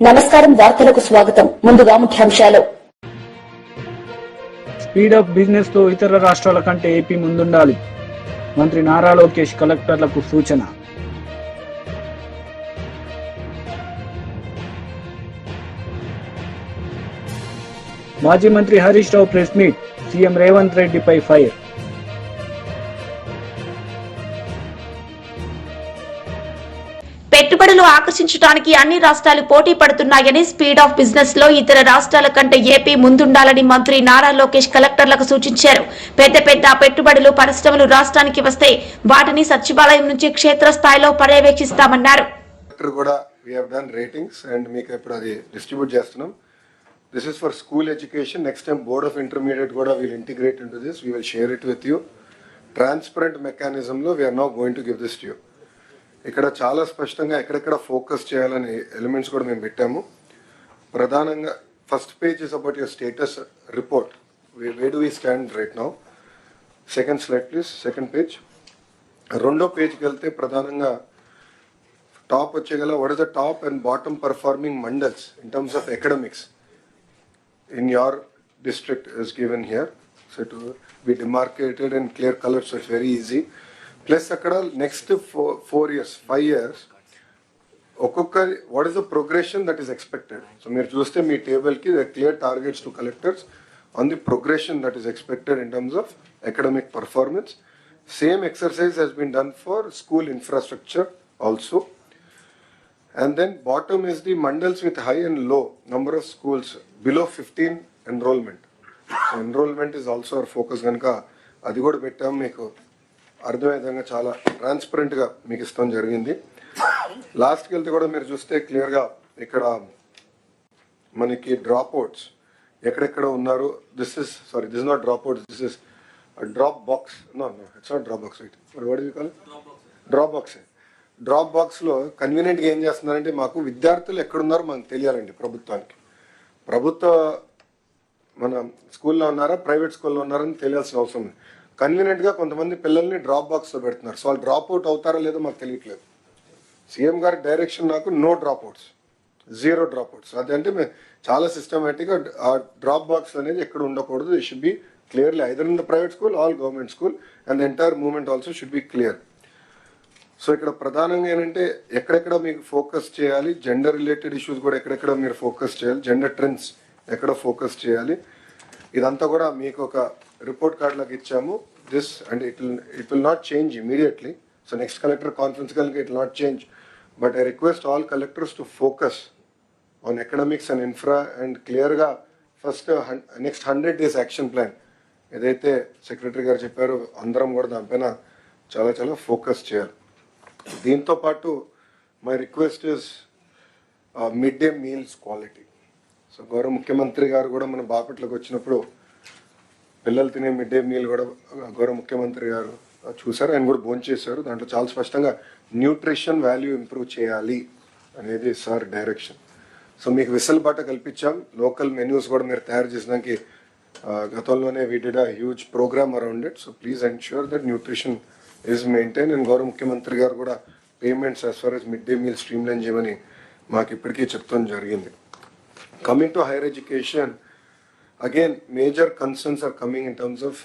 నమస్కారం, వార్తలకు స్వాగతం. ముందుగా ముఖ్యాంశాలు. స్పీడ్ ఆఫ్ బిజినెస్ తో ఇతర రాష్ట్రాల కంటే ఏపీ ముందుండాలి. మంత్రి నారా లోకేష్ కలెక్టర్లకు సూచన. మాజీ మంత్రి Harish Rao press meet. CM Revanth రెడ్డిపై ఫైర్. పెట్టుబడులు ఆకర్షించడానికి అన్ని రాష్ట్రాలు పోటీ పడుతున్నాయని, స్పీడ్ ఆఫ్ బిజినెస్ లో ఇతర రాష్ట్రాల కంటే ఏపీ ముందుండాలని మంత్రి నారా లోకేష్ కలెక్టర్లకు సూచించారు. పెద్ద పెట్టుబడులు, పరిశ్రమలు రాష్ట్రానికి వస్తే వాటిని సచివాలయం నుంచి క్షేత్రస్థాయిలో పర్యవేక్షిస్తామన్నారు. This is for school education. Next time Board of Intermediate will integrate into this. We will share it with you. Transparent mechanism lo we are now going to give this to you. ఇక్కడ చాలా స్పష్టంగా ఎక్కడెక్కడ focus చేయాలని elements కూడా మేము పెట్టాము. ప్రధానంగా first page is about your status report. Where do we stand right now. Second slide please. Second page. రెండో పేజ్కి వెళ్తే ప్రధానంగా టాప్ వచ్చేగల what is the top and bottom performing mandals in terms of academics in your district is given here, so to be demarcated in clear color, so it's very easy. Plus akkada next 4 years 5 years okokka what is the progression that is expected. So meer chuste mee table ki the clear targets to collectors on the progression that is expected in terms of academic performance. Same exercise has been done for school infrastructure also. And then bottom is the mandals with high and low number of schools below 15 enrollment. So enrollment is also our focus ganaka adi kuda pettam meeku ardhamaye vidhanga chaala transparent ga meeku istam jarigindi. Last ki velte kuda meer chuste clear ga ikkada maniki dropouts ekkada unnaru. This is not dropouts, this is a drop box. No, it's not drop box, right? What do you call it? Drop box. Drop బాక్స్లో కన్వీనియంట్గా ఏం చేస్తున్నారంటే మాకు విద్యార్థులు ఎక్కడున్నారో మనకు తెలియాలండి. ప్రభుత్వ మన స్కూల్లో ఉన్నారా, ప్రైవేట్ స్కూల్లో ఉన్నారని తెలియాల్సిన అవసరం ఉంది. కన్వీనియంట్గా కొంతమంది పిల్లల్ని డ్రాప్ బాక్స్లో పెడుతున్నారు. సో వాళ్ళు డ్రాప్ అవుట్ అవుతారో లేదో మాకు తెలియట్లేదు. సీఎం గారి డైరెక్షన్ నాకు no drop outs, 0 drop outs. అదంటే మేము చాలా సిస్టమేటిక్గా ఆ డ్రాప్ బాక్స్ అనేది ఎక్కడ ఉండకూడదు. It should be clearly either in the private school all government school and the entire movement also should be clear. So ఇక్కడ ప్రధానంగా ఏంటంటే ఎక్కడెక్కడ మీకు ఫోకస్ చేయాలి, జెండర్ రిలేటెడ్ ఇష్యూస్ కూడా ఎక్కడెక్కడ మీరు ఫోకస్ చేయాలి, జెండర్ ట్రెండ్స్ ఎక్కడ ఫోకస్ చేయాలి, ఇదంతా కూడా మీకు ఒక రిపోర్ట్ కార్డ్ లాగా ఇచ్చాము. This and it will not change immediately. So next collector conference కనుక it will not change, but I request all collectors to focus on economics and infra and క్లియర్గా first next 100 days action plan ఏదైతే secretary garu చెప్పారో అందరం కూడా దానిపైన చాలా focus చేయాలి. దీంతో పాటు my request is mid day meals quality. So గౌరవ ముఖ్యమంత్రి గారు కూడా మన బాపట్లకు వచ్చినప్పుడు పిల్లలు తినే మిడ్ డే మీల్ కూడా గౌరవ ముఖ్యమంత్రి గారు చూశారు, ఆయన కూడా భోంచేశారు. దాంట్లో చాలా స్పష్టంగా న్యూట్రిషన్ వాల్యూ ఇంప్రూవ్ చేయాలి అనేది సార్ డైరెక్షన్. సో మీకు వెసులుబాటు కల్పించాం. లోకల్ మెన్యూస్ కూడా మీరు తయారు చేసినానికి గతంలోనే we did a huge program around it. So please ensure that nutrition is maintained and గౌరవ ముఖ్యమంత్రి గారు కూడా payments as far as mid day meal streamline చేయమని మాకు ఇప్పటికీ చెప్తాం జరిగింది. Coming to higher education, again major concerns are coming in terms of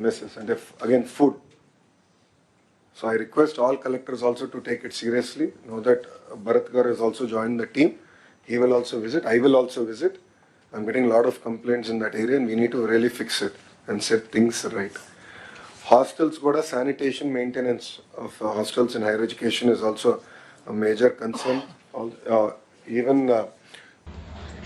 messes అంటే again food. So I request all collectors also to take it seriously. Know that Bharat గారు has also joined the team. He will also visit. I will also visit. I'm getting a lot of complaints in that area and we need to really fix it and set things right. Hostels kuda sanitation maintenance of hostels in higher education is also a major concern. Even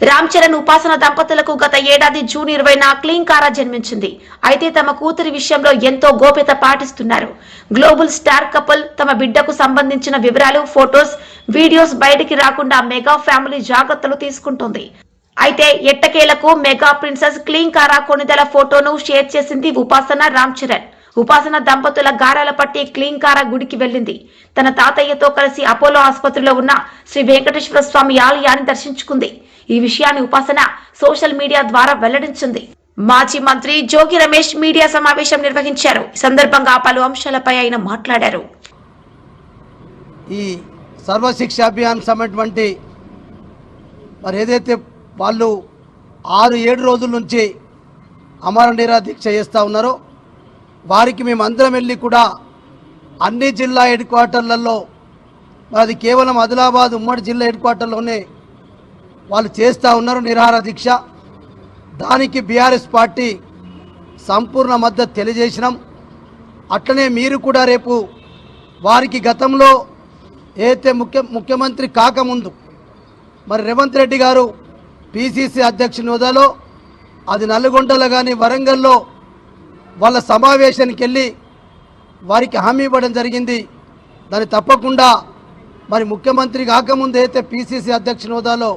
Ram Charan ఉపాసన దంపతులకు గత ఏడాది June 20న clean కారా జన్మించింది. అయితే తమ కూతురి విషయంలో ఎంతో గోప్యత పాటిస్తున్నారు. గ్లోబల్ స్టార్ కపుల్ తమ బిడ్డకు సంబంధించిన వివరాలు, ఫోటోస్, వీడియోస్ బయటికి రాకుండా మెగా ఫ్యామిలీ జాగ్రత్తలు తీసుకుంటోంది. అయితే ఎట్టకేలకు మెగా ప్రిన్సెస్ క్లీన్ కారా కొనిదల ఫోటోను షేర్ చేసింది ఉపాసన, రామ్ చరణ్. ఉపాసన దంపతుల గారాల పట్టి క్లీన్ కారా గుడికి వెళ్లింది. తన తాతయ్యతో కలిసి అపోలో ఆసుపత్రిలో ఉన్న శ్రీ వెంకటేశ్వర స్వామి ఆలయాన్ని దర్శించుకుంది. ఈ విషయాన్ని ఉపాసన సోషల్ మీడియా ద్వారా వెల్లడించింది. మాజీ మంత్రి జోగి రమేష్ మీడియా సమావేశం నిర్వహించారు. ఈ సందర్భంగా పలు అంశాలపై ఆయన మాట్లాడారు. ఈ సర్వశిక్ష అభియాన్ సమైనటువంటి మరి ఏదైతే వాళ్ళు 6-7 రోజుల నుంచి అమర నిరాదీక్ష చేస్తూ ఉన్నారో వారికి మేమందరం వెళ్ళి కూడా అన్ని జిల్లా హెడ్ క్వార్టర్లలో మరి అది కేవలం ఆదిలాబాద్ ఉమ్మడి జిల్లా హెడ్ క్వార్టర్లోనే వాళ్ళు చేస్తూ ఉన్నారు నిరాహార దీక్ష. దానికి బీఆర్ఎస్ పార్టీ సంపూర్ణ మద్దతు తెలియజేసినాం. అట్లనే మీరు కూడా రేపు వారికి గతంలో ఏదైతే ముఖ్యమంత్రి కాకముందు మరి రేవంత్ రెడ్డి గారు పిసిసి అధ్యక్షుని హోదాలో అది నల్గొండలో కానీ వరంగల్లో వాళ్ళ సమావేశానికి వెళ్ళి వారికి హామీ ఇవ్వడం జరిగింది. దాన్ని తప్పకుండా మరి ముఖ్యమంత్రి కాకముందు అయితే పిసిసి అధ్యక్షుని హోదాలో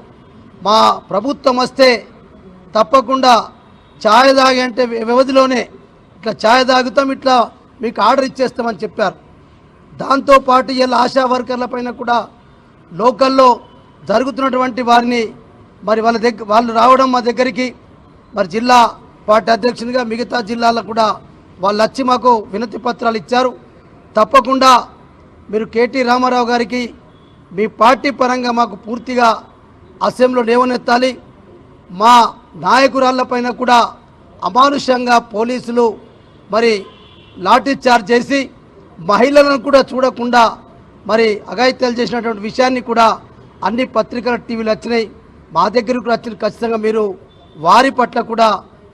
మా ప్రభుత్వం వస్తే తప్పకుండా ఛాయ్ తాగే అంటే వ్యవధిలోనే ఇట్లా ఛాయ్ తాగుతాం, ఇట్లా మీకు ఆర్డర్ ఇచ్చేస్తామని చెప్పారు. దాంతోపాటు ఇలా ఆశా వర్కర్ల పైన కూడా లోకల్లో జరుగుతున్నటువంటి వారిని మరి వాళ్ళు రావడం మా దగ్గరికి మరి జిల్లా పార్టీ అధ్యక్షునిగా మిగతా జిల్లాలకు కూడా వాళ్ళు వచ్చి మాకు వినతి పత్రాలు ఇచ్చారు. తప్పకుండా మీరు కేటీ రామారావు గారికి మీ పార్టీ పరంగా మాకు పూర్తిగా అసెంబ్లీలో లేవనెత్తాలి. మా నాయకురాళ్లపైన కూడా అమానుషంగా పోలీసులు మరి లాఠీ చార్జ్ చేసి మహిళలను కూడా చూడకుండా మరి అఘాయిత్యాలు చేసినటువంటి విషయాన్ని కూడా అన్ని పత్రికల టీవీలు వచ్చినాయి, మా దగ్గరకు కూడా వచ్చిన. ఖచ్చితంగా మీరు వారి పట్ల కూడా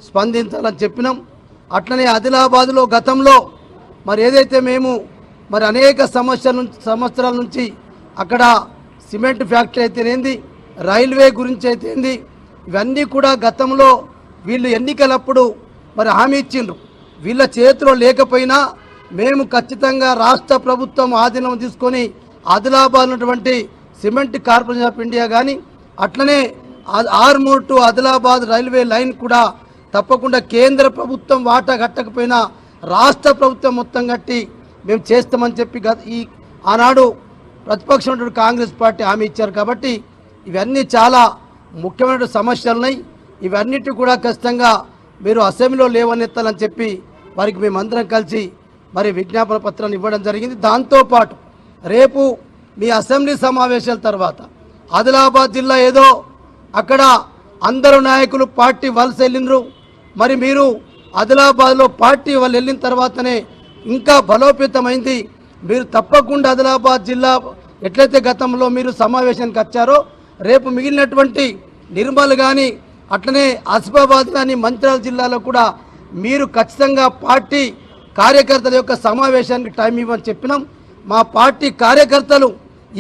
స్పందించాలని చెప్పినాం. అట్లనే ఆదిలాబాద్లో గతంలో మరి ఏదైతే మేము మరి అనేక సంవత్సరాల నుంచి అక్కడ సిమెంట్ ఫ్యాక్టరీ అయితేనేంది, రైల్వే గురించి అయితేంది, ఇవన్నీ కూడా గతంలో వీళ్ళు ఎన్నికలప్పుడు మరి హామీ ఇచ్చిండ్రు. వీళ్ళ చేతిలో లేకపోయినా మేము ఖచ్చితంగా రాష్ట్ర ప్రభుత్వం ఆధీనం తీసుకొని ఆదిలాబాద్ ఉన్నటువంటి సిమెంట్ కార్పొరేషన్ ఆఫ్ ఇండియా కానీ అట్లనే Armoor to Adilabad railway line కూడా తప్పకుండా కేంద్ర ప్రభుత్వం వాటా కట్టకపోయినా రాష్ట్ర ప్రభుత్వం మొత్తం కట్టి మేము చేస్తామని చెప్పి ఆనాడు ప్రతిపక్షం కాంగ్రెస్ పార్టీ హామీ ఇచ్చారు. కాబట్టి ఇవన్నీ చాలా ముఖ్యమైన సమస్యలు ఉన్నాయి. ఇవన్నిటి కూడా ఖచ్చితంగా మీరు అసెంబ్లీలో లేవనెత్తాలని చెప్పి వారికి మేమందరం కలిసి మరి విజ్ఞాపన పత్రాన్ని ఇవ్వడం జరిగింది. దాంతోపాటు రేపు మీ అసెంబ్లీ సమావేశాల తర్వాత ఆదిలాబాద్ జిల్లా ఏదో అక్కడ అందరు నాయకులు పార్టీ వలస వెళ్ళినరు, మరి మీరు ఆదిలాబాద్లో పార్టీ వాళ్ళు వెళ్ళిన తర్వాతనే ఇంకా బలోపేతమైంది. మీరు తప్పకుండా ఆదిలాబాద్ జిల్లా ఎట్లయితే గతంలో మీరు సమావేశానికి వచ్చారో రేపు మిగిలినటువంటి నిర్మల్ కానీ అట్లనే ఆసిఫాబాద్ కానీ మంచిర్యాల జిల్లాలో కూడా మీరు ఖచ్చితంగా పార్టీ కార్యకర్తల యొక్క సమావేశానికి టైం ఇవ్వని చెప్పినాం. మా పార్టీ కార్యకర్తలు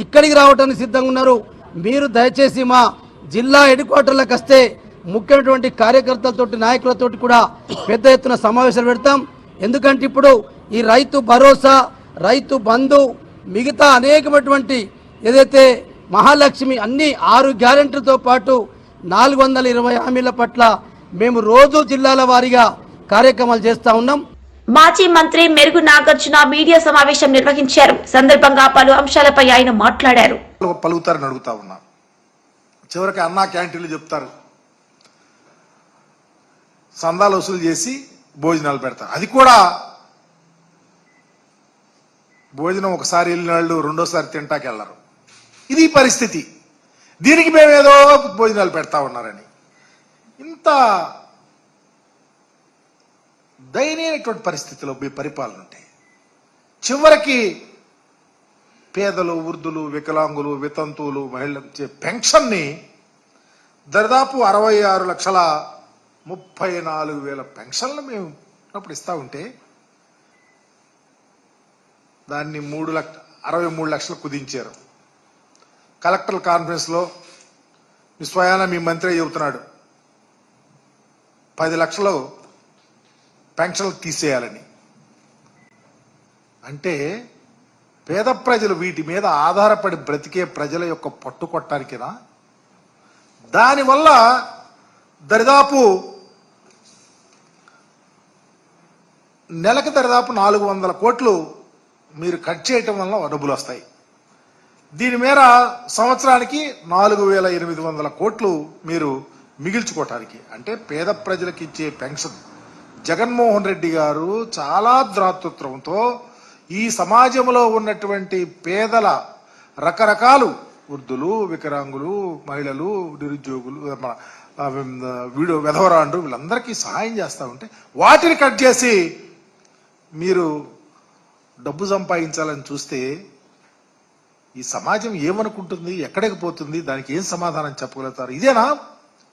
ఇక్కడికి రావడానికి సిద్ధంగా ఉన్నారు. మీరు దయచేసి మా జిల్లా హెడ్ క్వార్టర్లకు వస్తే ముఖ్యమైనటువంటి కార్యకర్తలతోటి నాయకులతోటి కూడా పెద్ద ఎత్తున సమావేశాలు పెడతాం. ఎందుకంటే ఇప్పుడు ఈ రైతు భరోసా, రైతు బంధు, మిగతా అనేకమైనటువంటి ఏదైతే మహాలక్ష్మి అన్ని 6 గ్యారెంటీలతో పాటు 420 హామీల పట్ల మేము రోజు జిల్లాల వారీగా కార్యక్రమాలు చేస్తా ఉన్నాం. మాజీ మంత్రి మెరుగు నాగార్జున మీడియా సమావేశం నిర్వహించారు. సందర్భంగా పలు అంశాలపై ఆయన మాట్లాడారు. పలుకుతారని అడుగుతా ఉన్నా. చివరికి అన్నా క్యాంటీన్లు చెప్తారు, సందాలు వసూలు చేసి భోజనాలు పెడతారు. అది కూడా భోజనం ఒకసారి వెళ్ళిన వాళ్ళు రెండోసారి తింటాకి వెళ్ళరు. ఇది పరిస్థితి. దీనికి మేమేదో భోజనాలు పెడతా ఉన్నారని ఇంత దయనీయమైనటువంటి పరిస్థితిలో మీ పరిపాలన ఉంటే చివరికి పేదలు, వృద్ధులు, వికలాంగులు, వితంతువులు, మహిళలకు ఇచ్చే పెన్షన్ని దాదాపు 66,34,000 పెన్షన్లు మేము అప్పుడు ఇస్తా ఉంటే దాన్ని 63 లక్షలు కుదించారు. కలెక్టర్ కాన్ఫరెన్స్లో స్వయాన మీ మంత్రి చెబుతున్నాడు 10 లక్షలు పెన్షన్లు తీసేయాలని. అంటే పేద ప్రజలు వీటి మీద ఆధారపడి బ్రతికే ప్రజల యొక్క పట్టుకొట్టడానికినా? దానివల్ల దరిదాపు నెలకు దరిదాపు 400 కోట్లు మీరు కట్ చేయటం వల్ల డబ్బులు వస్తాయి. దీని మేర సంవత్సరానికి 4,800 కోట్లు మీరు మిగిల్చుకోవటానికి, అంటే పేద ప్రజలకు ఇచ్చే పెన్షన్. జగన్మోహన్ రెడ్డి గారు చాలా దాతృత్వంతో ఈ సమాజంలో ఉన్నటువంటి పేదల రకరకాలు వృద్ధులు, వికలాంగులు, మహిళలు, నిరుద్యోగులు, విధవరాండ్రు వీళ్ళందరికీ సహాయం చేస్తూ ఉంటే వాటిని కట్ చేసి మీరు డబ్బు సంపాదించాలని చూస్తే ఈ సమాజం ఏమనుకుంటుంది, ఎక్కడికి పోతుంది, దానికి ఏం సమాధానం చెప్పగలుగుతారు? ఇదేనా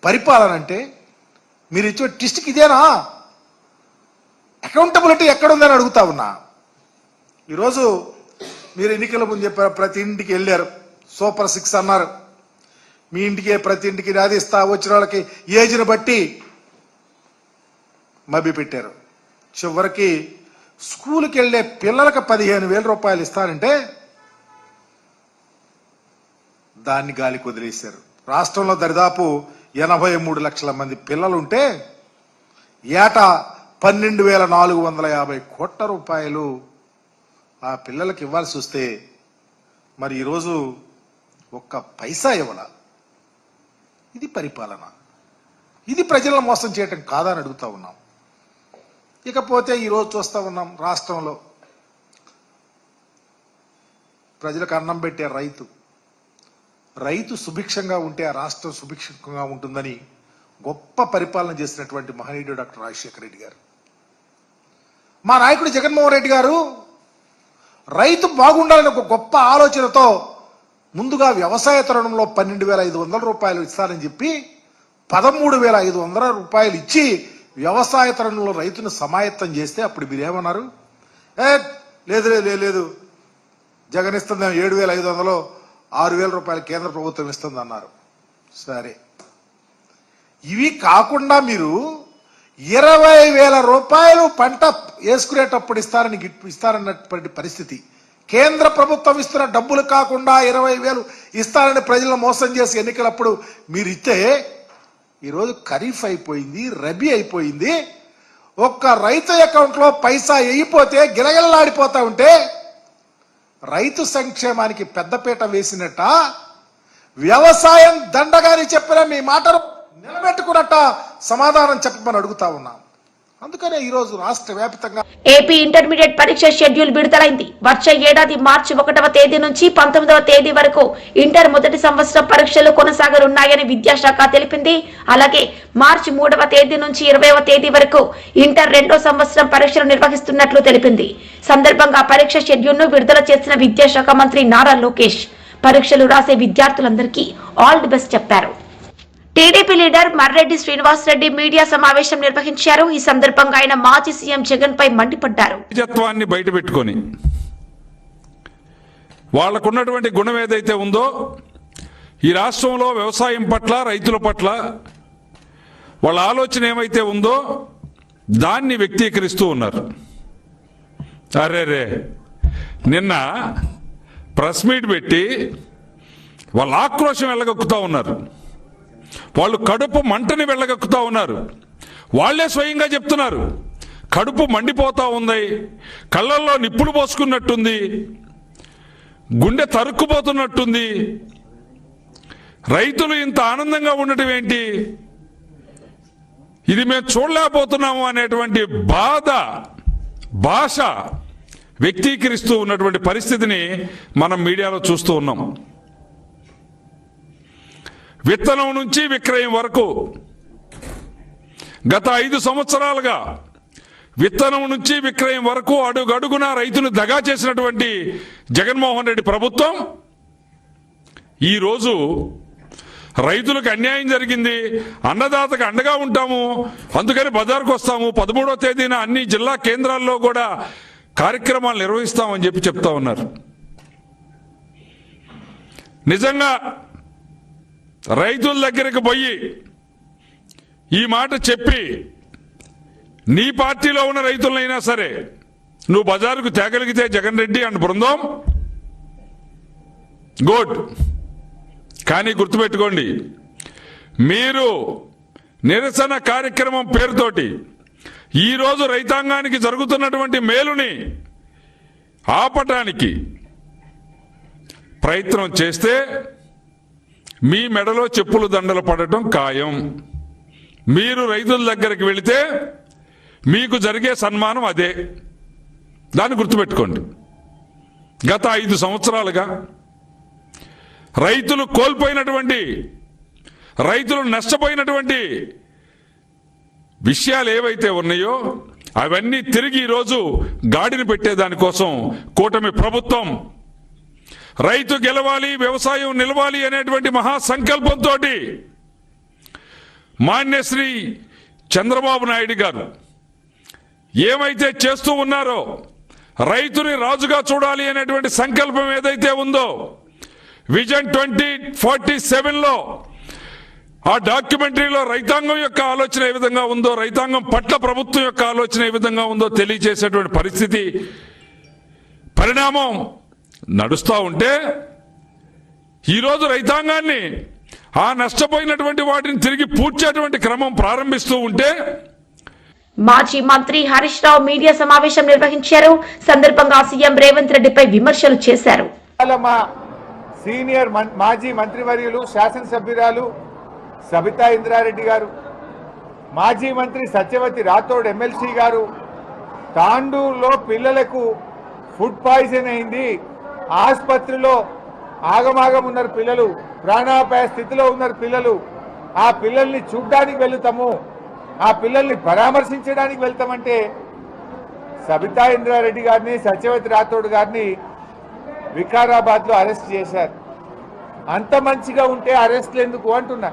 పరిపాలన అంటే? మీరు ఇచ్చే ట్విస్ట్కి ఇదేనా అకౌంటబిలిటీ ఎక్కడుందని అడుగుతా ఉన్నా. ఈరోజు మీరు ఎన్నికల ముందు చెప్పారు, ప్రతి ఇంటికి వెళ్ళారు, సూపర్ 6 అన్నారు. మీ ఇంటికి ప్రతి ఇంటికి అది ఇస్తా, వచ్చిన వాళ్ళకి ఏజ్ని బట్టి మభ్య పెట్టారు. చివరికి స్కూల్కి వెళ్ళే పిల్లలకు 15,000 రూపాయలు ఇస్తారంటే దాన్ని గాలికి వదిలేశారు. రాష్ట్రంలో దరిదాపు 83 లక్షల మంది పిల్లలుంటే ఏటా 12,450 కోట్ల రూపాయలు ఆ పిల్లలకు ఇవ్వాల్సి వస్తే మరి ఈరోజు ఒక్క పైసా ఇవ్వాల. ఇది పరిపాలన? ఇది ప్రజలను మోసం చేయటం కాదని అడుగుతా ఉన్నాం. ఇకపోతే ఈరోజు చూస్తూ ఉన్నాం, రాష్ట్రంలో ప్రజలకు అన్నం పెట్టే రైతు సుభిక్షంగా ఉంటే ఆ రాష్ట్రం సుభిక్షంగా ఉంటుందని గొప్ప పరిపాలన చేసినటువంటి మహనీయుడు డాక్టర్ రాజశేఖర రెడ్డి గారు. మా నాయకుడు జగన్మోహన్ రెడ్డి గారు రైతు బాగుండాలని ఒక గొప్ప ఆలోచనతో ముందుగా వ్యవసాయ తరుణంలో 12,500 రూపాయలు ఇస్తారని చెప్పి 13,500 రూపాయలు ఇచ్చి వ్యవసాయ తరుణంలో రైతును సమాయత్తం చేస్తే అప్పుడు మీరేమన్నారు? లేదు లేదు లేదు, జగన్ ఇస్తుంది 7,500, 6,000 రూపాయలు కేంద్ర ప్రభుత్వం ఇస్తుంది అన్నారు. సరే, ఇవి కాకుండా మీరు 20,000 రూపాయలు పంట వేసుకునేటప్పుడు ఇస్తారన్నటువంటి పరిస్థితి, కేంద్ర ప్రభుత్వం ఇస్తున్న డబ్బులు కాకుండా 20,000 ఇస్తారని ప్రజలను మోసం చేసి ఎన్నికలప్పుడు మీరు ఇస్తే ఈరోజు ఖరీఫ్ అయిపోయింది, రబీ అయిపోయింది, ఒక్క రైతు అకౌంట్లో పైసా వేయిపోతే గిలగిలలాడిపోతా ఉంటే రైతు సంక్షేమానికి పెద్దపీట వేసినట్ట, వ్యవసాయం దండగాని చెప్పిన మీ మాటను నిలబెట్టుకున్నట్ట సమాధానం చెప్పమని అడుగుతా ఉన్నాం. అందుకనే ఈరోజు రాష్ట్ర వ్యాప్తంగా ఏపీ ఇంటర్మీడియట్ పరీక్ష షెడ్యూల్ విడుదలైంది. వచ్చే ఏడాది మార్చి 1వ తేదీ నుంచి 19వ తేదీ వరకు ఇంటర్ మొదటి సంవత్సరం పరీక్షలు కొనసాగనున్నాయని విద్యాశాఖ తెలిపింది. అలాగే మార్చి 3వ తేదీ నుంచి 20వ తేదీ వరకు ఇంటర్ 2వ సంవత్సరం పరీక్షలు నిర్వహిస్తున్నట్లు తెలిపింది. సందర్భంగా పరీక్ష షెడ్యూల్ ను విడుదల చేసిన విద్యాశాఖ మంత్రి నారా లోకేష్ పరీక్షలు రాసే విద్యార్థులందరికీ ఆల్ ది బెస్ట్ చెప్పారు. TDP leader Marreddy Srinivasa Reddy media సమావేశం నిర్వహించారు. ఈ సందర్భంగా ఆయన మాజీ సీఎం జగన్ పై మండిపడ్డారు. నిజత్వాన్ని బయట పెట్టుకొని వాళ్లకున్నటువంటి గుణం ఏదైతే ఉందో ఈ రాష్ట్రంలో వ్యవసాయం పట్ల, రైతుల పట్ల వాళ్ళ ఆలోచన ఏమైతే ఉందో దాన్ని వ్యక్తీకరిస్తూ ఉన్నారు. అరేరే, నిన్న ప్రెస్ మీట్ పెట్టి వాళ్ళ ఆక్రోశం వెళ్ళగక్కుతా ఉన్నారు. వాళ్ళు కడుపు మంటని వెళ్ళగక్కుతా ఉన్నారు. వాళ్లే స్వయంగా చెప్తున్నారు, కడుపు మండిపోతా ఉంది, కళ్ళల్లో నిప్పులు పోసుకున్నట్టుంది, గుండె తరుక్కుపోతున్నట్టుంది, రైతులు ఇంత ఆనందంగా ఉండటం ఏంటి, ఇది మేము చూడలేకపోతున్నాము అనేటువంటి భాష వ్యక్తీకరిస్తూ ఉన్నటువంటి పరిస్థితిని మనం మీడియాలో చూస్తూ ఉన్నాం. విత్తనం నుంచి విక్రయం వరకు గత 5 సంవత్సరాలుగా విత్తనం నుంచి విక్రయం వరకు అడుగడుగునా రైతును దగా చేసినటువంటి జగన్మోహన్ రెడ్డి ప్రభుత్వం ఈరోజు రైతులకు అన్యాయం జరిగింది, అన్నదాతకు అండగా ఉంటాము, అందుకని బజార్కు వస్తాము, 13వ తేదీన అన్ని జిల్లా కేంద్రాల్లో కూడా కార్యక్రమాలు నిర్వహిస్తామని చెప్పి చెప్తా ఉన్నారు. నిజంగా రైతుల దగ్గరికి పోయి ఈ మాట చెప్పి నీ పార్టీలో ఉన్న రైతులైనా సరే నువ్వు బజారుకు తేగలిగితే జగన్ రెడ్డి అండ్ బృందం గుడ్. కానీ గుర్తుపెట్టుకోండి, మీరు నిరసన కార్యక్రమం పేరుతోటి ఈరోజు రైతాంగానికి జరుగుతున్నటువంటి మేలుని ఆపటానికి ప్రయత్నం చేస్తే మీ మెడలో చెప్పులు దండలు పడటం ఖాయం. మీరు రైతుల దగ్గరికి వెళితే మీకు జరిగే సన్మానం అదే. దాన్ని గుర్తుపెట్టుకోండి. గత 5 సంవత్సరాలుగా రైతులు కోల్పోయినటువంటి, రైతులు నష్టపోయినటువంటి విషయాలు ఏవైతే ఉన్నాయో అవన్నీ తిరిగి ఈరోజు గాడిని పెట్టేదానికోసం కూటమి ప్రభుత్వం రైతు గెలవాలి, వ్యవసాయం నిలవాలి అనేటువంటి మహాసంకల్పంతో మాన్యశ్రీ చంద్రబాబు నాయుడు గారు ఏమైతే చేస్తూ ఉన్నారో, రైతుని రాజుగా చూడాలి అనేటువంటి సంకల్పం ఏదైతే ఉందో, విజన్ 2047లో ఆ డాక్యుమెంటరీలో రైతాంగం యొక్క ఆలోచన ఏ విధంగా ఉందో, రైతాంగం పట్ల ప్రభుత్వం యొక్క ఆలోచన ఏ విధంగా ఉందో తెలియజేసేటువంటి పరిస్థితి, పరిణామం నడుస్తూ ఉంటే ఈరోజు రైతాంగాన్ని ఆ నష్టపోయినటువంటి వాటిని తిరిగి పూడ్చేటువంటి క్రమం ప్రారంభిస్తూ ఉంటే మాజీ మంత్రి హరీష్ రావు మీడియా సమావేశం నిర్వహించారు. సందర్భంగా సీఎం రేవంత్ రెడ్డిపై విమర్శలు చేశారు. మా సీనియర్ మాజీ మంత్రివర్యులు శాసనసభ్యురాలు సబితా ఇంద్రారెడ్డి గారు, మాజీ మంత్రి సత్యవతి రాథోడ్ ఎమ్మెల్సీ గారు, తాండూరులో పిల్లలకు ఫుడ్ పాయిజన్ అయింది, ఆసుపత్రిలో ఆగమాగం ఉన్నారు పిల్లలు, ప్రాణాపాయ స్థితిలో ఉన్నారు పిల్లలు, ఆ పిల్లల్ని చూడ్డానికి వెళుతాము, ఆ పిల్లల్ని పరామర్శించడానికి వెళ్తామంటే సబితా ఇంద్రారెడ్డి గారిని, సత్యవతి రాథోడ్ గారిని వికారాబాద్లో అరెస్ట్ చేశారు. అంత మంచిగా ఉంటే అరెస్ట్లు ఎందుకు అంటున్నా.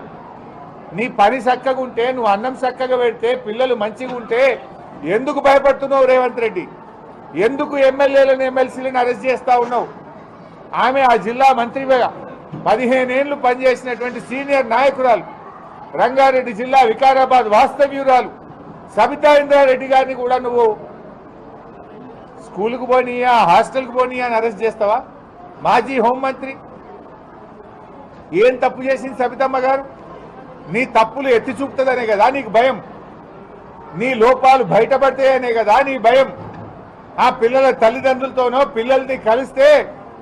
నీ పని చక్కగా ఉంటే, నువ్వు అన్నం చక్కగా పెడితే, పిల్లలు మంచిగా ఉంటే ఎందుకు భయపడుతున్నావు రేవంత్ రెడ్డి? ఎందుకు ఎమ్మెల్యేలను ఎమ్మెల్సీలను అరెస్ట్ చేస్తా ఉన్నావు? ఆమె ఆ జిల్లా మంత్రిగా 15 ఏళ్లు పనిచేసినటువంటి సీనియర్ నాయకురాలు, రంగారెడ్డి జిల్లా వికారాబాద్ వాస్తవ్యురాలు సబితా ఇంద్రారెడ్డి గారిని కూడా నువ్వు స్కూల్కు పోనీయా, హాస్టల్కి పోనీయా అని అరెస్ట్ చేస్తావా? మాజీ హోంమంత్రి ఏం తప్పు చేసింది సబితమ్మ గారు? నీ తప్పులు ఎత్తి చూపుతుందనే కదా నీకు భయం, నీ లోపాలు బయటపడతాయనే కదా నీ భయం. ఆ పిల్లల తల్లిదండ్రులతోనో పిల్లల్ని కలిస్తే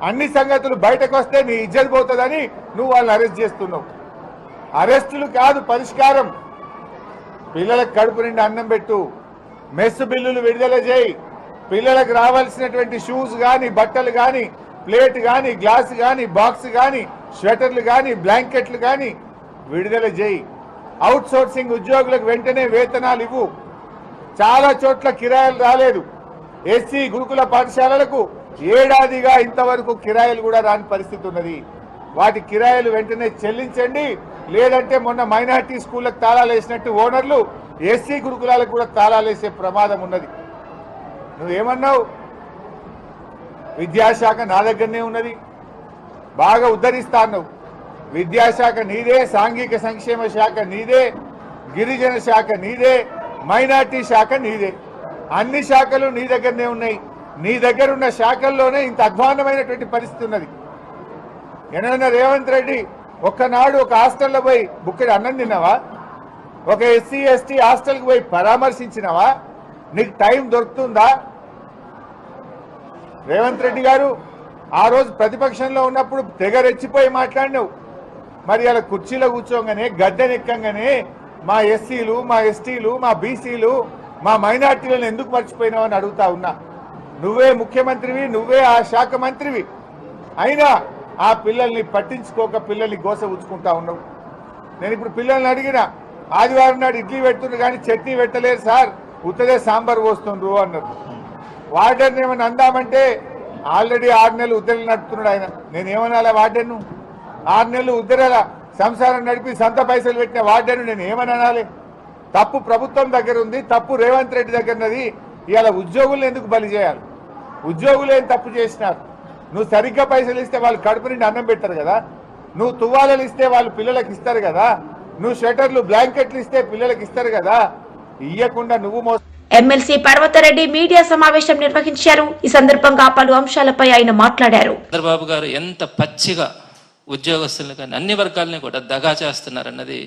అన్ని సంగతులు బయటకు వస్తే నీ ఇజ్జత్ పోతుందని నువ్వు వాళ్ళని అరెస్ట్ చేస్తున్నావు. అరెస్టులు కాదు పరిష్కారం. పిల్లలకు కడుపు నిండి అన్నం పెట్టు, మెస్ బిల్లులు విడుదల చేయి, పిల్లలకు రావాల్సినటువంటి షూస్ కానీ, బట్టలు కానీ, ప్లేట్ కానీ, గ్లాస్ కానీ, బాక్స్ కానీ, స్వెటర్లు కానీ, బ్లాంకెట్లు కానీ విడుదల చేయి. అవుట్ సోర్సింగ్ ఉద్యోగులకు వెంటనే వేతనాలు ఇవ్వు. చాలా చోట్ల కిరాయిలు రాలేదు. ఎస్సీ గురుకుల పాఠశాలలకు ఏడాదిగా ఇంతవరకు కిరాయిలు కూడా రాని పరిస్థితి ఉన్నది. వాటి కిరాయిలు వెంటనే చెల్లించండి, లేదంటే మొన్న మైనార్టీ స్కూళ్ళకు తాళాలు వేసినట్టు ఓనర్లు ఎస్సీ గురుకులాలకు కూడా తాళాలు వేసే ప్రమాదం ఉన్నది. నువ్వేమన్నావు? విద్యాశాఖ నా దగ్గరనే ఉన్నది, బాగా ఉద్ధరిస్తా అన్నావు. విద్యాశాఖ నీదే, సాంఘిక సంక్షేమ శాఖ నీదే, గిరిజన శాఖ నీదే, మైనార్టీ శాఖ నీదే. అన్ని శాఖలు నీ దగ్గరనే ఉన్నాయి. నీ దగ్గర ఉన్న శాఖల్లోనే ఇంత అధ్వాన్నమైనటువంటి పరిస్థితి ఉన్నది. ఏమైనా రేవంత్ రెడ్డి ఒక్కనాడు ఒక హాస్టల్లో పోయి బుక్కడి అన్నం తిన్నావా? ఒక ఎస్సీ ఎస్టీ హాస్టల్కి పోయి పరామర్శించినావా? నీకు టైం దొరుకుతుందా? రేవంత్ రెడ్డి గారు ఆ రోజు ప్రతిపక్షంలో ఉన్నప్పుడు తెగ రెచ్చిపోయి మాట్లాడినావు. మరి అలా కుర్చీలో కూర్చోగానే, గద్దెనెక్కంగానే మా ఎస్సీలు, మా ఎస్టీలు, మా బీసీలు, మా మైనార్టీలను ఎందుకు మర్చిపోయినావు అని అడుగుతా ఉన్నా. నువ్వే ముఖ్యమంత్రివి, నువ్వే ఆ శాఖ మంత్రివి, అయినా ఆ పిల్లల్ని పట్టించుకోక పిల్లల్ని గోస ఉంచుకుంటా ఉన్నావు. నేను ఇప్పుడు పిల్లల్ని అడిగిన, ఆదివారం నాడు ఇడ్లీ పెడుతుండ్రు కానీ చట్నీ పెట్టలేరు సార్, ఉత్తదే సాంబార్ పోస్తుండ్రు అన్నారు. వార్డెన్ ఏమని అందామంటే ఆల్రెడీ 6 నెలలు ఉద్దరలు నడుపుతున్నాడు ఆయన. నేనేమనాలా వార్డెన్ను? 6 నెలలు ఉద్దరల సంసారం నడిపి సంత పైసలు పెట్టిన వార్డెన్ను నేను ఏమని అనాలి? తప్పు ప్రభుత్వం దగ్గర ఉంది, తప్పు రేవంత్ రెడ్డి దగ్గర ఉన్నది. ఇవాళ ఉద్యోగులను ఎందుకు బలి చేయాలి? ఉద్యోగులు ఏం తప్పు చేసినారు? నువ్వు సరిగ్గా పైసలు ఇస్తే వాళ్ళు కడుపు నిండి అన్నం పెట్టారు కదా, నువ్వు తువ్వాలలు ఇస్తే వాళ్ళు పిల్లలకు ఇస్తారు కదా, నువ్వు స్వెటర్లు బ్లాంకెట్లు ఇస్తే పిల్లలకు ఇస్తారు కదా, ఇయ్యకుండా నువ్వు ఎమ్మెల్సీ పర్వతరెడ్డి మీడియా సమావేశం నిర్వహించారు. ఈ సందర్భంగా పలు అంశాలపై ఆయన మాట్లాడారు. చంద్రబాబు గారు ఎంత పచ్చిగా ఉద్యోగస్తులను కానీ అన్ని వర్గాలని కూడా దగా చేస్తున్నారన్నది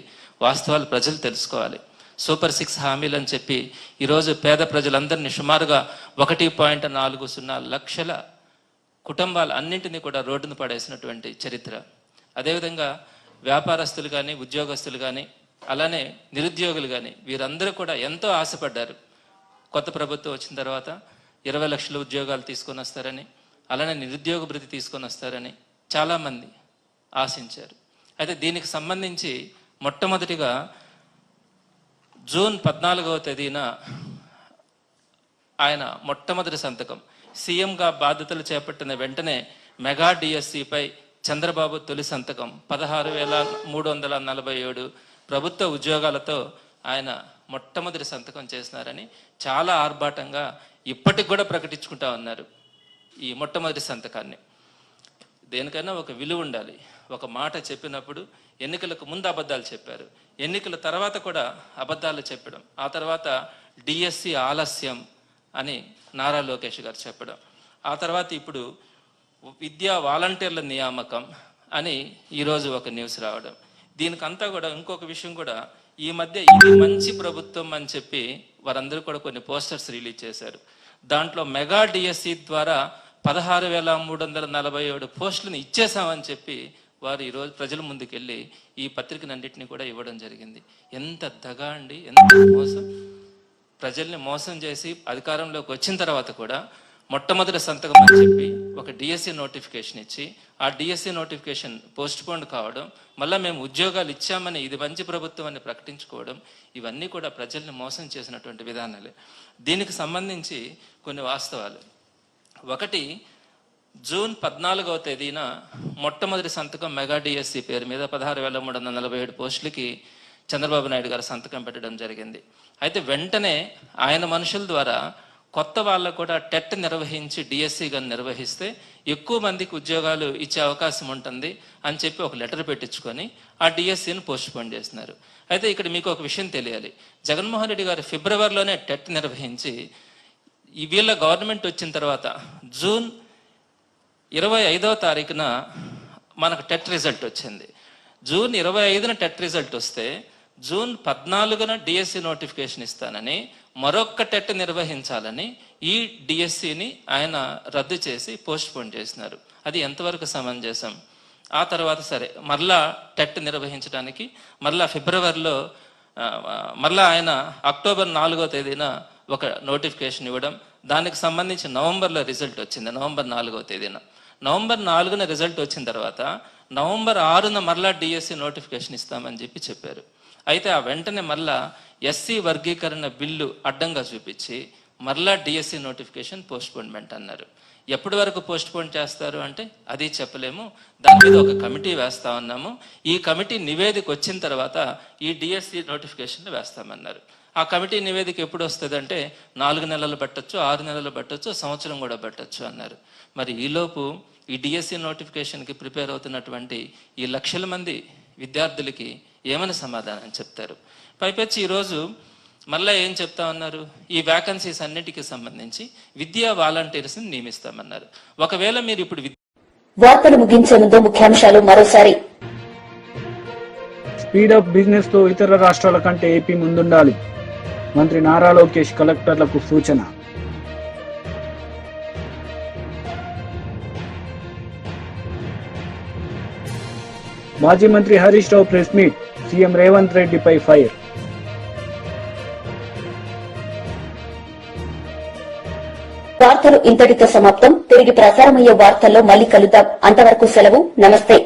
వాస్తవాలు ప్రజలు తెలుసుకోవాలి. సూపర్ 6 హామీలు అని చెప్పి ఈరోజు పేద ప్రజలందరినీ సుమారుగా 1.40 లక్షల కుటుంబాలు అన్నింటినీ కూడా రోడ్డును పడేసినటువంటి చరిత్ర. అదేవిధంగా వ్యాపారస్తులు కానీ, ఉద్యోగస్తులు కానీ, అలానే నిరుద్యోగులు కానీ వీరందరూ కూడా ఎంతో ఆశపడ్డారు. కొత్త ప్రభుత్వం వచ్చిన తర్వాత 20 లక్షల ఉద్యోగాలు తీసుకొని వస్తారని, అలానే నిరుద్యోగ భృతి తీసుకొని వస్తారని చాలామంది ఆశించారు. అయితే దీనికి సంబంధించి మొట్టమొదటిగా జూన్ 14వ తేదీన ఆయన మొట్టమొదటి సంతకం సీఎంగా బాధ్యతలు చేపట్టిన వెంటనే మెగా డిఎస్సిపై చంద్రబాబు తొలి సంతకం 16,347 ప్రభుత్వ ఉద్యోగాలతో ఆయన మొట్టమొదటి సంతకం చేసినారని చాలా ఆర్భాటంగా ఇప్పటికి కూడా ప్రకటించుకుంటా ఉన్నారు. ఈ మొట్టమొదటి సంతకాన్ని దేనికైనా ఒక విలువ ఉండాలి. ఒక మాట చెప్పినప్పుడు ఎన్నికలకు ముందు అబద్ధాలు చెప్పారు, ఎన్నికల తర్వాత కూడా అబద్ధాలు చెప్పడం, ఆ తర్వాత డిఎస్సి ఆలస్యం అని నారా లోకేష్ గారు చెప్పడం, ఆ తర్వాత ఇప్పుడు విద్యా వాలంటీర్ల నియామకం అని ఈరోజు ఒక న్యూస్ రావడం. దీనికంతా కూడా ఇంకొక విషయం కూడా, ఈ మధ్య ఇది మంచి ప్రభుత్వం అని చెప్పి వారందరూ కూడా కొన్ని పోస్టర్స్ రిలీజ్ చేశారు. దాంట్లో మెగా డిఎస్సి ద్వారా 16,347 పోస్టులను ఇచ్చేసామని చెప్పి వారు ఈరోజు ప్రజల ముందుకెళ్ళి ఈ పత్రికనన్నింటినీ కూడా ఇవ్వడం జరిగింది. ఎంత దగా అండి, ఎంత మోసం! ప్రజల్ని మోసం చేసి అధికారంలోకి వచ్చిన తర్వాత కూడా మొట్టమొదటి సంతకం అని చెప్పి ఒక డిఎస్సి నోటిఫికేషన్ ఇచ్చి ఆ డిఎస్సి నోటిఫికేషన్ పోస్ట్ పోన్ కావడం, మళ్ళీ మేము ఉద్యోగాలు ఇచ్చామని ఇది మంచి ప్రభుత్వం అని ప్రకటించుకోవడం, ఇవన్నీ కూడా ప్రజల్ని మోసం చేసినటువంటి విధానాలే. దీనికి సంబంధించి కొన్ని వాస్తవాలు. ఒకటి, జూన్ 14వ తేదీన మొట్టమొదటి సంతకం మెగా డిఎస్సి పేరు మీద 16,347 పోస్టులకి చంద్రబాబు నాయుడు గారు సంతకం పెట్టడం జరిగింది. అయితే వెంటనే ఆయన మనుషుల ద్వారా కొత్త వాళ్ళకు కూడా టెట్ నిర్వహించి డిఎస్సి గాని నిర్వహిస్తే ఎక్కువ మందికి ఉద్యోగాలు ఇచ్చే అవకాశం ఉంటుంది అని చెప్పి ఒక లెటర్ పెట్టించుకొని ఆ డిఎస్సిని పోస్ట్ పోన్ చేస్తున్నారు. అయితే ఇక్కడ మీకు ఒక విషయం తెలియాలి, జగన్మోహన్ రెడ్డి గారు ఫిబ్రవరిలోనే టెట్ నిర్వహించి ఈ వీళ్ళ గవర్నమెంట్ వచ్చిన తర్వాత జూన్ 25వ తారీఖున మనకు టెట్ రిజల్ట్ వచ్చింది. జూన్ 25న టెట్ రిజల్ట్ వస్తే జూన్ 14న డిఎస్సి నోటిఫికేషన్ ఇస్తానని, మరొక్క టెట్ నిర్వహించాలని ఈ డిఎస్సిని ఆయన రద్దు చేసి పోస్ట్ పోన్ చేసినారు. అది ఎంతవరకు సమంజసం? ఆ తర్వాత సరే మరలా టెట్ నిర్వహించడానికి మరలా ఫిబ్రవరిలో మరలా ఆయన అక్టోబర్ 4వ తేదీన ఒక నోటిఫికేషన్ ఇవ్వడం, దానికి సంబంధించి నవంబర్లో రిజల్ట్ వచ్చింది. నవంబర్ 4వ తేదీన, నవంబర్ 4న రిజల్ట్ వచ్చిన తర్వాత నవంబర్ 6న మరలా డిఎస్సి నోటిఫికేషన్ ఇస్తామని చెప్పారు. అయితే ఆ వెంటనే మరలా ఎస్సీ వర్గీకరణ బిల్లు అడ్డంగా చూపించి మరలా డిఎస్సి నోటిఫికేషన్ పోస్ట్పోన్మెంట్ అన్నారు. ఎప్పటి వరకు పోస్ట్పోన్ చేస్తారు అంటే అది చెప్పలేము, దాని మీద ఒక కమిటీ వేస్తా ఉన్నాము, ఈ కమిటీ నివేదిక వచ్చిన తర్వాత ఈ డిఎస్సి నోటిఫికేషన్ వేస్తామన్నారు. ఆ కమిటీ నివేదిక ఎప్పుడు వస్తుంది అంటే 4 నెలలు పట్టచ్చు, 6 నెలలు పట్టచ్చు, సంవత్సరం కూడా పట్టచ్చు అన్నారు. మరి ఈలోపు ఈ డిఎస్సి నోటిఫికేషన్కి ప్రిపేర్ అవుతున్నటువంటి ఈ లక్షల మంది విద్యార్థులకి ఏమైనా సమాధానం చెప్తారు? పైపెచ్చి ఈరోజు మళ్ళీ ఏం చెప్తా ఉన్నారు, ఈ వ్యాకన్సీస్ అన్నిటికీ సంబంధించి విద్యా వాలంటీర్స్ని నియమిస్తామన్నారు. ఒకవేళ మీరు ఇప్పుడు వార్తలు ముగించే ముందు ముఖ్యాంశాలు మరోసారి. స్పీడప్ బిజినెస్ తో ఇతర రాష్ట్రాల కంటే ఏపీ ముందుండాలి. మంత్రి నారా లోకేష్ కలెక్టర్లకు సూచన. మాజీ మంత్రి Harish Rao press meet, CM Revanth రెడ్డిపై ఫైర్. వార్తలు ఇంతటితో సమాప్తం. తిరిగి ప్రసారమయ్యే వార్తల్లో మళ్ళీ కలుద్దాం. అంతవరకు సెలవు. నమస్తే.